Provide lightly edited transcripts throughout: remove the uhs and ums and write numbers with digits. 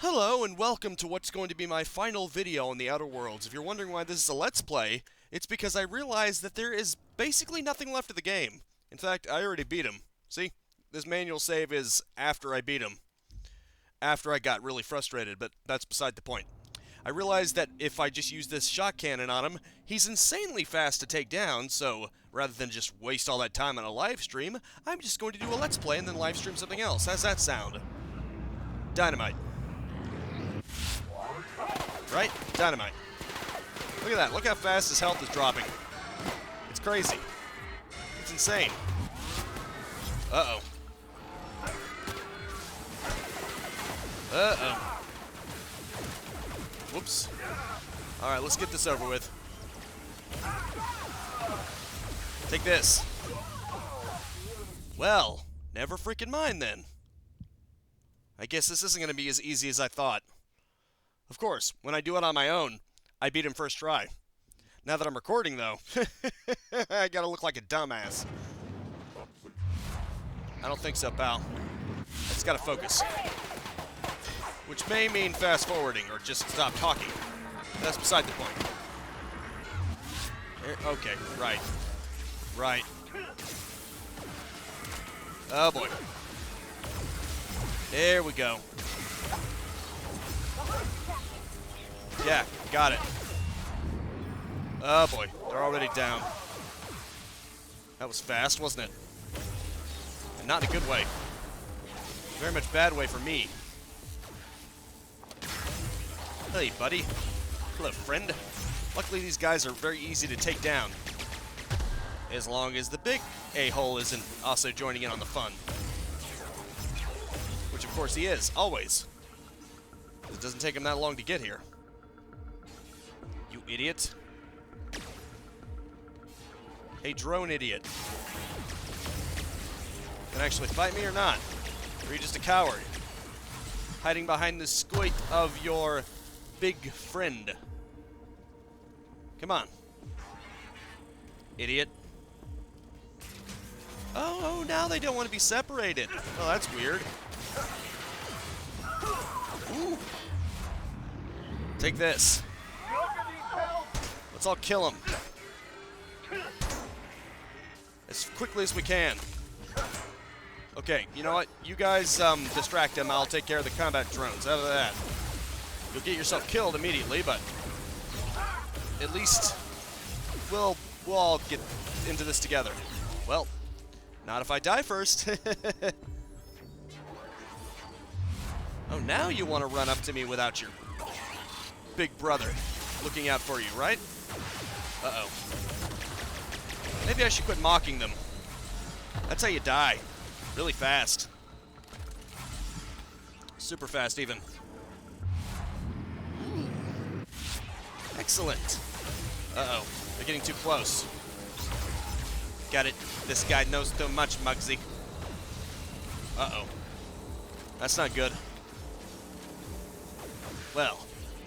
Hello and welcome to what's going to be my final video on the Outer Worlds. If you're wondering why this is a Let's Play, it's because I realized that there is basically nothing left of the game. In fact, I already beat him. See? This manual save is after I beat him. After I got really frustrated, but that's beside the point. I realized that if I just use this shot cannon on him, he's insanely fast to take down, so rather than just waste all that time on a live stream, I'm just going to do a Let's Play and then live stream something else. How's that sound? Dynamite. Right? Dynamite. Look at that. Look how fast his health is dropping. It's crazy. It's insane. Uh-oh. Uh-oh. Whoops. Alright, let's get this over with. Take this. Well, never freaking mind then. I guess this isn't going to be as easy as I thought. Of course, when I do it on my own, I beat him first try. Now that I'm recording, though, I gotta look like a dumbass. I don't think so, pal. I just gotta focus. Which may mean fast-forwarding, or just stop talking. That's beside the point. Okay, right. Right. Oh, boy. There we go. Yeah, got it. Oh boy, they're already down. That was fast, wasn't it? And not in a good way. Very much bad way for me. Hey, buddy. Hello, friend. Luckily, these guys are very easy to take down. As long as the big a-hole isn't also joining in on the fun. Which, of course, he is, always. It doesn't take him that long to get here. You idiot. Hey, drone idiot. Can actually fight me or not? Or are you just a coward? Hiding behind the squat of your big friend. Come on. Idiot. Oh, now they don't want to be separated. Oh, that's weird. Ooh. Take this. Let's all kill him. As quickly as we can. Okay, you know what? You guys distract him. I'll take care of the combat drones. Out of that. You'll get yourself killed immediately, but at least we'll all get into this together. Well, not if I die first. Oh, now you want to run up to me without your big brother looking out for you, right? Uh-oh. Maybe I should quit mocking them. That's how you die. Really fast. Super fast, even. Excellent. Uh-oh. They're getting too close. Got it. This guy knows too much, Muggsy. Uh-oh. That's not good. Well,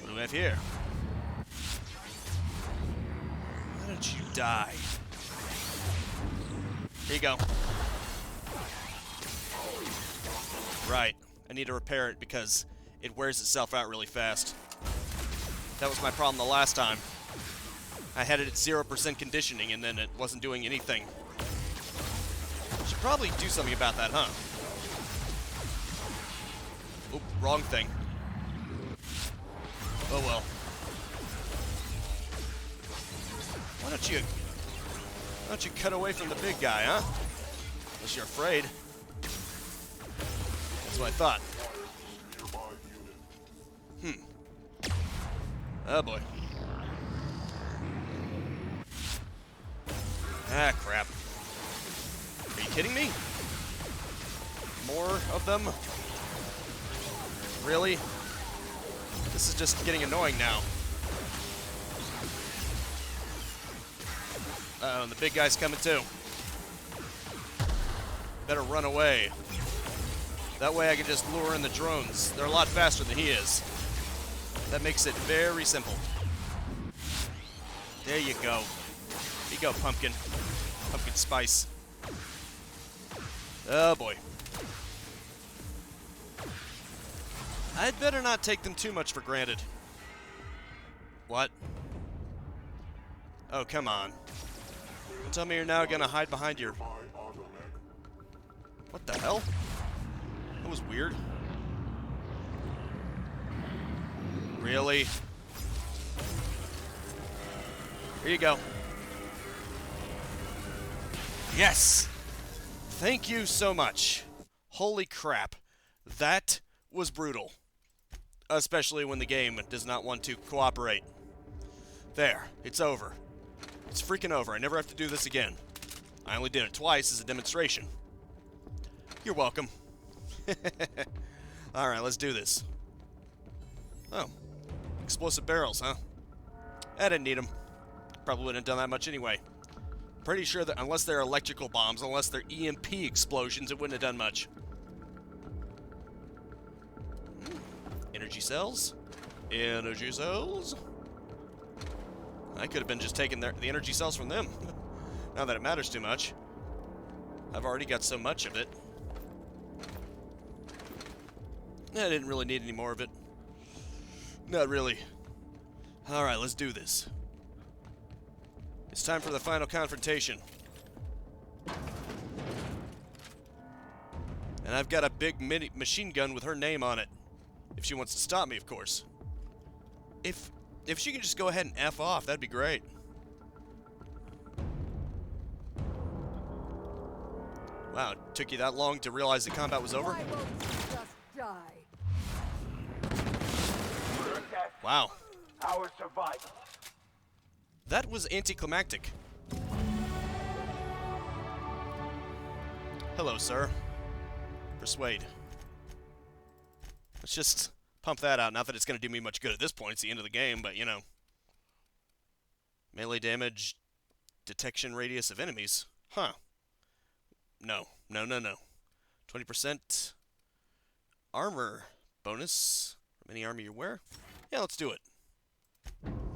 what do we have here? Why don't you die? Here you go. Right. I need to repair it because it wears itself out really fast. That was my problem the last time. I had it at 0% conditioning and then it wasn't doing anything. Should probably do something about that, huh? Oop, wrong thing. Oh well. Why don't you cut away from the big guy, huh? Unless you're afraid. That's what I thought. Oh boy. Ah, crap. Are you kidding me? More of them? Really? This is just getting annoying now. Uh-oh, and the big guy's coming too. Better run away. That way I can just lure in the drones. They're a lot faster than he is. That makes it very simple. There you go. Here you go, pumpkin. Pumpkin spice. Oh boy. I'd better not take them too much for granted. What? Oh, come on. Don't tell me you're now gonna hide behind your... What the hell? That was weird. Really? Here you go. Yes! Thank you so much. Holy crap. That was brutal. Especially when the game does not want to cooperate. There. It's over. It's freaking over. I never have to do this again. I only did it twice as a demonstration. You're welcome. Alright, let's do this. Oh. Explosive barrels, huh? I didn't need them. Probably wouldn't have done that much anyway. Pretty sure that unless they're electrical bombs, unless they're EMP explosions, it wouldn't have done much. Energy cells? Energy cells? I could have been just taking the energy cells from them. Now that it matters too much. I've already got so much of it. I didn't really need any more of it. Not really. Alright, let's do this. It's time for the final confrontation. And I've got a big machine gun with her name on it. If she wants to stop me, of course. If she can just go ahead and F off, that'd be great. Wow, it took you that long to realize the combat was over? Why won't you just die? Wow. Our survival. That was anticlimactic. Hello, sir. Persuade. Let's just pump that out. Not that it's going to do me much good at this point. It's the end of the game, but, you know. Melee damage, detection radius of enemies. Huh. No. No, no, no. 20% armor bonus from any armor you wear. Yeah, let's do it.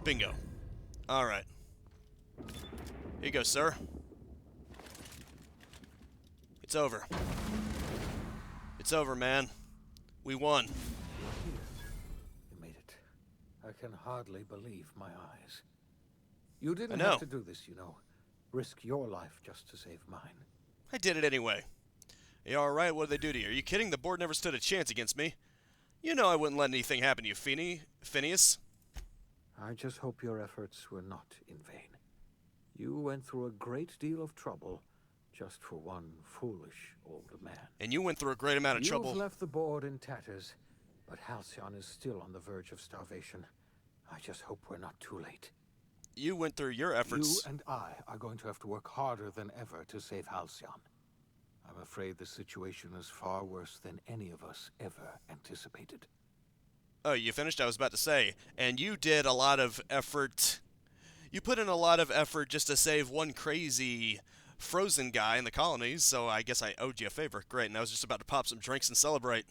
Bingo. Alright. Here you go, sir. It's over. It's over, man. We won. You made it. I can hardly believe my eyes. You didn't I know. have to do this, you know. Risk your life just to save mine. I did it anyway. You alright? What did they do to you? Are you kidding? The board never stood a chance against me. You know I wouldn't let anything happen to you, Phineas. I just hope your efforts were not in vain. You went through a great deal of trouble just for one foolish old man. And you went through a great amount of trouble. You've left the board in tatters, but Halcyon is still on the verge of starvation. I just hope we're not too late. You went through your efforts. You and I are going to have to work harder than ever to save Halcyon. I'm afraid the situation is far worse than any of us ever anticipated. Oh, you finished? I was about to say. And you did a lot of effort. You put in a lot of effort just to save one crazy frozen guy in the colonies, so I guess I owed you a favor. Great, and I was just about to pop some drinks and celebrate.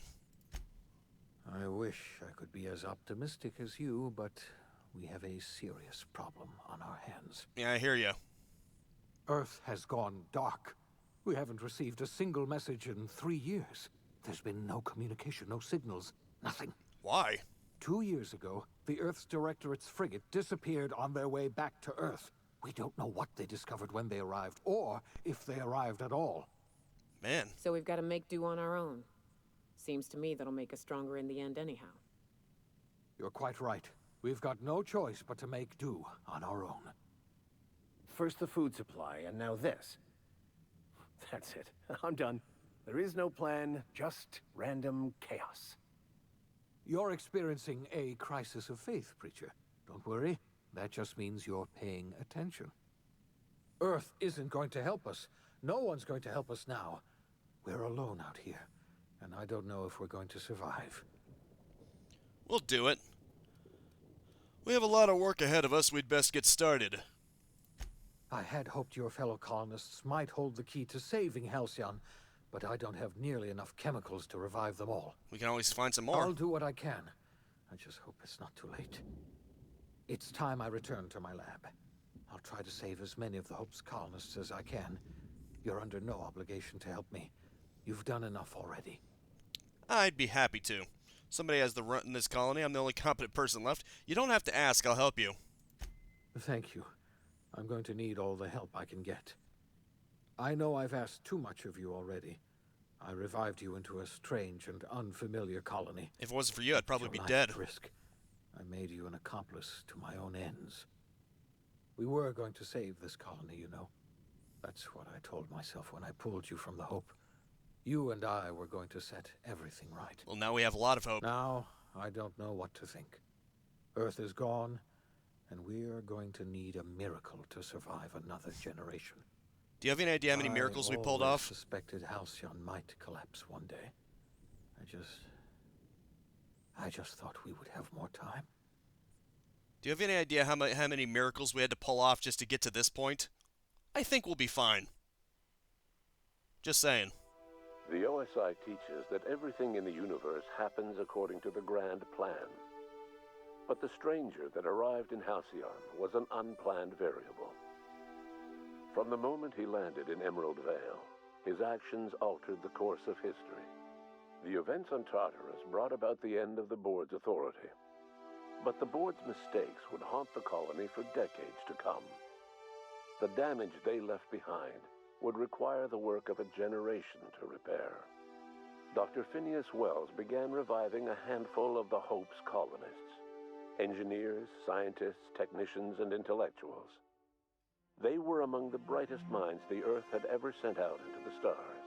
I wish I could be as optimistic as you, but we have a serious problem on our hands. Yeah, I hear you. Earth has gone dark. We haven't received a single message in 3 years. There's been no communication, no signals, nothing. Why? 2 years ago, the Earth's Directorate's frigate disappeared on their way back to Earth. We don't know what they discovered when they arrived, or if they arrived at all. Man. So we've got to make do on our own. Seems to me that'll make us stronger in the end anyhow. You're quite right. We've got no choice but to make do on our own. First the food supply, and now this. That's it. I'm done. There is no plan, just random chaos. You're experiencing a crisis of faith, Preacher. Don't worry. That just means you're paying attention. Earth isn't going to help us. No one's going to help us now. We're alone out here, and I don't know if we're going to survive. We'll do it. We have a lot of work ahead of us. We'd best get started. I had hoped your fellow colonists might hold the key to saving Halcyon, but I don't have nearly enough chemicals to revive them all. We can always find some more. I'll do what I can. I just hope it's not too late. It's time I return to my lab. I'll try to save as many of the Hope's colonists as I can. You're under no obligation to help me. You've done enough already. I'd be happy to. Somebody has the runt in this colony. I'm the only competent person left. You don't have to ask. I'll help you. Thank you. I'm going to need all the help I can get. I know I've asked too much of you already. I revived you into a strange and unfamiliar colony. If it wasn't for you, I'd probably Your be life dead. at risk. I made you an accomplice to my own ends. We were going to save this colony, you know. That's what I told myself when I pulled you from the Hope. You and I were going to set everything right. Well, now we have a lot of hope. Now, I don't know what to think. Earth is gone, and we're going to need a miracle to survive another generation. Do you have any idea how many miracles we pulled I off? suspected Halcyon might collapse one day. I just thought we would have more time. Do you have any idea how many miracles we had to pull off just to get to this point? I think we'll be fine. Just saying. The OSI teaches that everything in the universe happens according to the grand plan. But the stranger that arrived in Halcyon was an unplanned variable. From the moment he landed in Emerald Vale, his actions altered the course of history. The events on Tartarus brought about the end of the board's authority. But the board's mistakes would haunt the colony for decades to come. The damage they left behind would require the work of a generation to repair. Dr. Phineas Wells began reviving a handful of the Hope's colonists. Engineers, scientists, technicians, and intellectuals. They were among the brightest minds the Earth had ever sent out into the stars.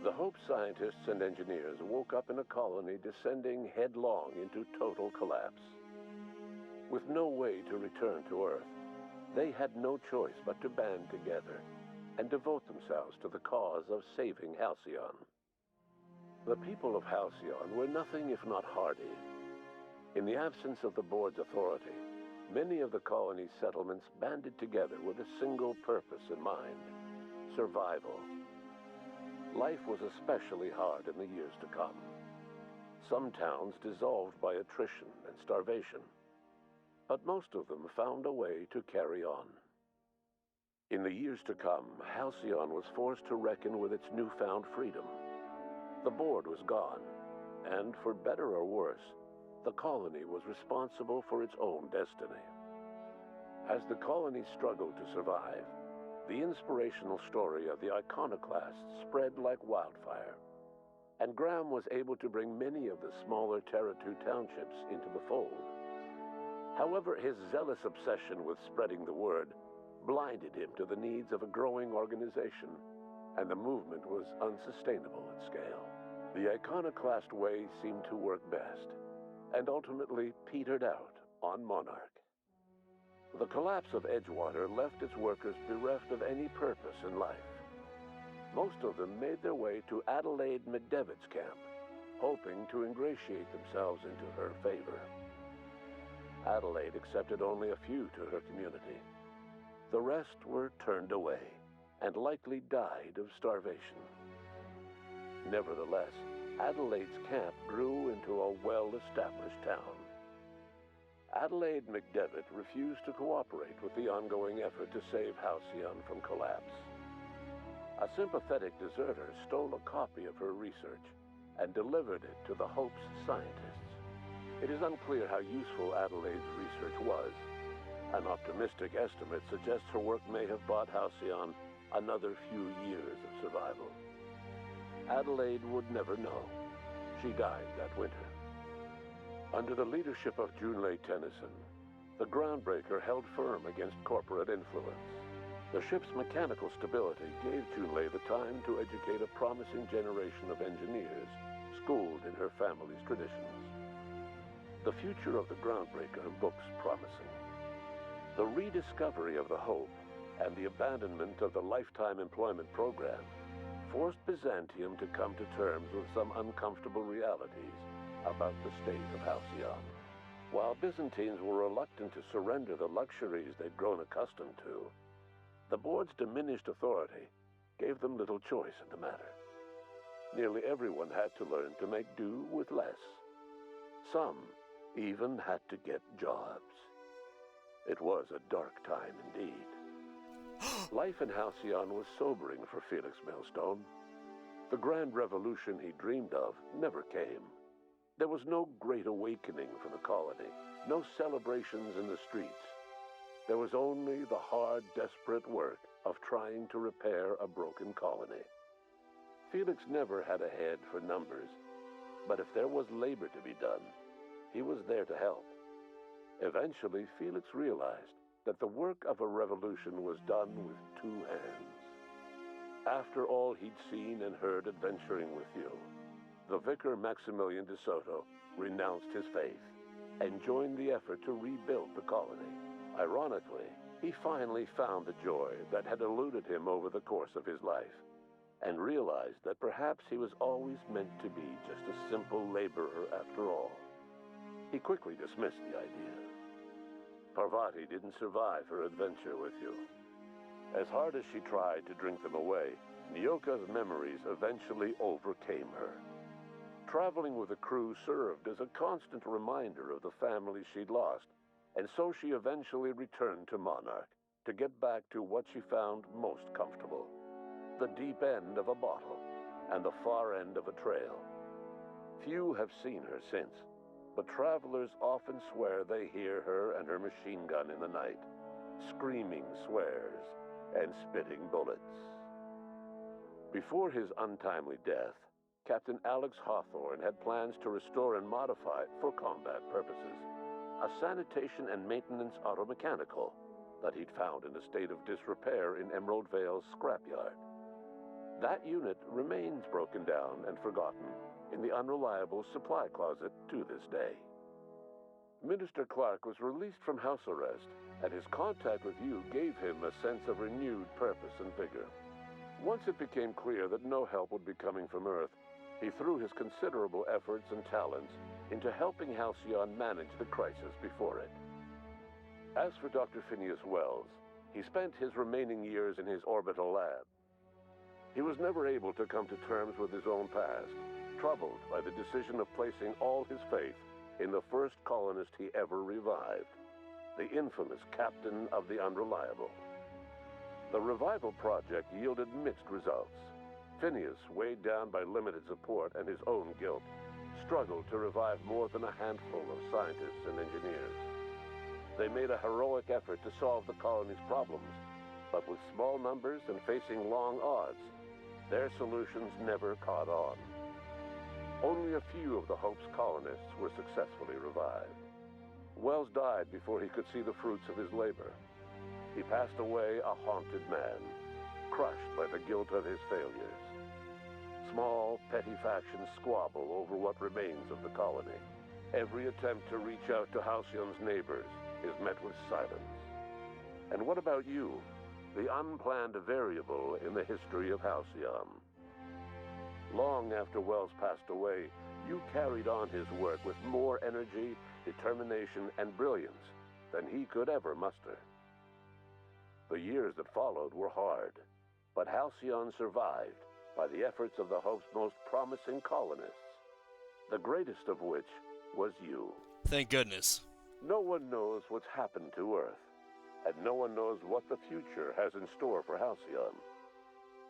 The Hope scientists and engineers woke up in a colony descending headlong into total collapse. With no way to return to Earth, they had no choice but to band together and devote themselves to the cause of saving Halcyon. The people of Halcyon were nothing if not hardy. In the absence of the board's authority, many of the colony's settlements banded together with a single purpose in mind: survival. Life was especially hard in the years to come. Some towns dissolved by attrition and starvation, but most of them found a way to carry on. In the years to come, Halcyon was forced to reckon with its newfound freedom. The board was gone, and for better or worse, the colony was responsible for its own destiny. As the colony struggled to survive, the inspirational story of the iconoclasts spread like wildfire, and Graham was able to bring many of the smaller Terra 2 townships into the fold. However, his zealous obsession with spreading the word blinded him to the needs of a growing organization, and the movement was unsustainable at scale. The iconoclast way seemed to work best, and ultimately petered out on Monarch. The collapse of Edgewater left its workers bereft of any purpose in life. Most of them made their way to Adelaide McDevitt's camp, hoping to ingratiate themselves into her favor. Adelaide accepted only a few to her community. The rest were turned away and likely died of starvation. Nevertheless, Adelaide's camp grew into a well-established town. Adelaide McDevitt refused to cooperate with the ongoing effort to save Halcyon from collapse. A sympathetic deserter stole a copy of her research and delivered it to the Hope's scientists. It is unclear how useful Adelaide's research was. An optimistic estimate suggests her work may have bought Halcyon another few years of survival. Adelaide would never know. She died that winter. Under the leadership of Junlei Tennyson, the groundbreaker held firm against corporate influence. The ship's mechanical stability gave Junlei the time to educate a promising generation of engineers, schooled in her family's traditions. The future of the groundbreaker looks promising. The rediscovery of the Hope and the abandonment of the lifetime employment program forced Byzantium to come to terms with some uncomfortable realities about the state of Halcyon. While Byzantines were reluctant to surrender the luxuries they'd grown accustomed to, the board's diminished authority gave them little choice in the matter. Nearly everyone had to learn to make do with less. Some even had to get jobs. It was a dark time indeed. Life in Halcyon was sobering for Felix Millstone. The grand revolution he dreamed of never came. There was no great awakening for the colony, no celebrations in the streets. There was only the hard, desperate work of trying to repair a broken colony. Felix never had a head for numbers, but if there was labor to be done, he was there to help. Eventually, Felix realized that the work of a revolution was done with two hands. After all he'd seen and heard adventuring with you, the vicar Maximilian de Soto renounced his faith and joined the effort to rebuild the colony. Ironically, he finally found the joy that had eluded him over the course of his life, and realized that perhaps he was always meant to be just a simple laborer after all. He quickly dismissed the idea. Parvati didn't survive her adventure with you. As hard as she tried to drink them away, Nyoka's memories eventually overcame her. Traveling with the crew served as a constant reminder of the family she'd lost, and so she eventually returned to Monarch to get back to what she found most comfortable: the deep end of a bottle and the far end of a trail. Few have seen her since, but travelers often swear they hear her and her machine gun in the night, screaming swears and spitting bullets. Before his untimely death, Captain Alex Hawthorne had plans to restore and modify, for combat purposes, a sanitation and maintenance automechanical that he'd found in a state of disrepair in Emerald Vale's scrapyard. That unit remains broken down and forgotten in the unreliable supply closet to this day. Minister Clark was released from house arrest, and his contact with you gave him a sense of renewed purpose and vigor. Once it became clear that no help would be coming from Earth, he threw his considerable efforts and talents into helping Halcyon manage the crisis before it. As for Dr. Phineas Wells, he spent his remaining years in his orbital lab. He was never able to come to terms with his own past, troubled by the decision of placing all his faith in the first colonist he ever revived, the infamous Captain of the Unreliable. The revival project yielded mixed results. Phineas, weighed down by limited support and his own guilt, struggled to revive more than a handful of scientists and engineers. They made a heroic effort to solve the colony's problems, but with small numbers and facing long odds, their solutions never caught on. Only a few of the Hope's colonists were successfully revived. Wells died before he could see the fruits of his labor. He passed away a haunted man, crushed by the guilt of his failures. Small, petty factions squabble over what remains of the colony. Every attempt to reach out to Halcyon's neighbors is met with silence. And what about you, the unplanned variable in the history of Halcyon? Long after Wells passed away, you carried on his work with more energy, determination, and brilliance than he could ever muster. The years that followed were hard, but Halcyon survived by the efforts of the Hope's most promising colonists, the greatest of which was you. Thank goodness. No one knows what's happened to Earth, and no one knows what the future has in store for Halcyon.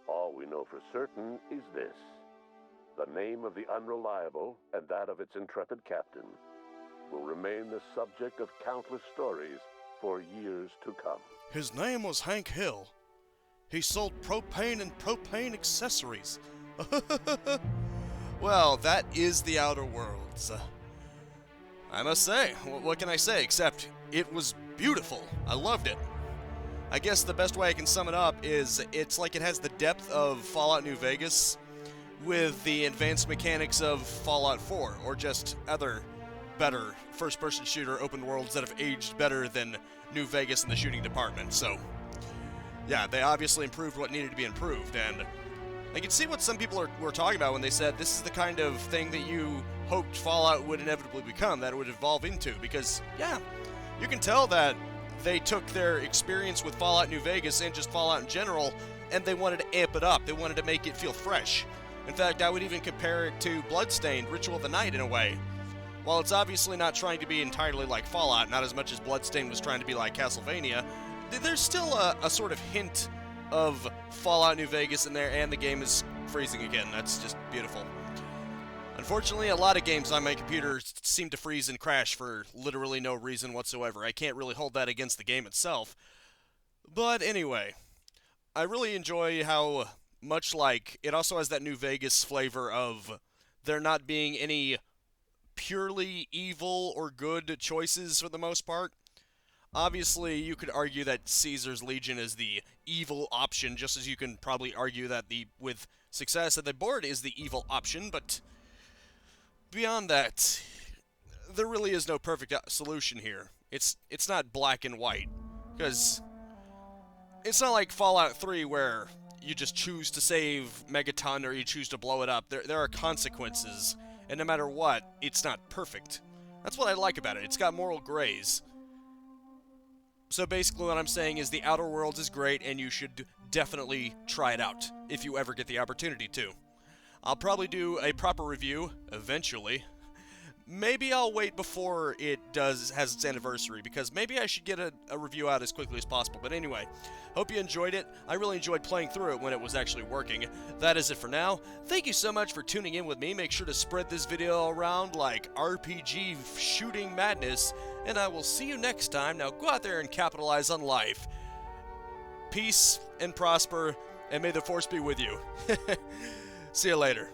All we know for certain is this: the name of the Unreliable and that of its intrepid captain will remain the subject of countless stories for years to come. His name was Hank Hill. He sold propane and propane accessories. Well, that is the Outer Worlds. I must say, what can I say, except it was beautiful. I loved it. I guess the best way I can sum it up is it's like it has the depth of Fallout New Vegas with the advanced mechanics of Fallout 4, or just other better first-person shooter open worlds that have aged better than New Vegas in the shooting department. So, yeah, they obviously improved what needed to be improved, and I can see what some people were talking about when they said this is the kind of thing that you hoped Fallout would inevitably become, that it would evolve into, because, yeah, you can tell that they took their experience with Fallout New Vegas and just Fallout in general, and they wanted to amp it up. They wanted to make it feel fresh. In fact, I would even compare it to Bloodstained, Ritual of the Night in a way. While it's obviously not trying to be entirely like Fallout, not as much as Bloodstained was trying to be like Castlevania, there's still a sort of hint of Fallout New Vegas in there, and the game is freezing again. That's just beautiful. Unfortunately, a lot of games on my computer seem to freeze and crash for literally no reason whatsoever. I can't really hold that against the game itself. But anyway, I really enjoy how, much like, it also has that New Vegas flavor of there not being any purely evil or good choices for the most part. Obviously, you could argue that Caesar's Legion is the evil option, just as you can probably argue that with success that the board is the evil option, but beyond that, there really is no perfect solution here. It's not black and white, because it's not like Fallout 3 where you just choose to save Megaton or you choose to blow it up. There are consequences, and no matter what, it's not perfect. That's what I like about it. It's got moral grays. So basically what I'm saying is the Outer Worlds is great, and you should definitely try it out, if you ever get the opportunity to. I'll probably do a proper review, eventually. Maybe I'll wait before it has its anniversary, because maybe I should get a review out as quickly as possible. But anyway, hope you enjoyed it. I really enjoyed playing through it when it was actually working. That is it for now. Thank you so much for tuning in with me. Make sure to spread this video around like RPG shooting madness, and I will see you next time. Now go out there and capitalize on life. Peace and prosper, and may the Force be with you. See you later.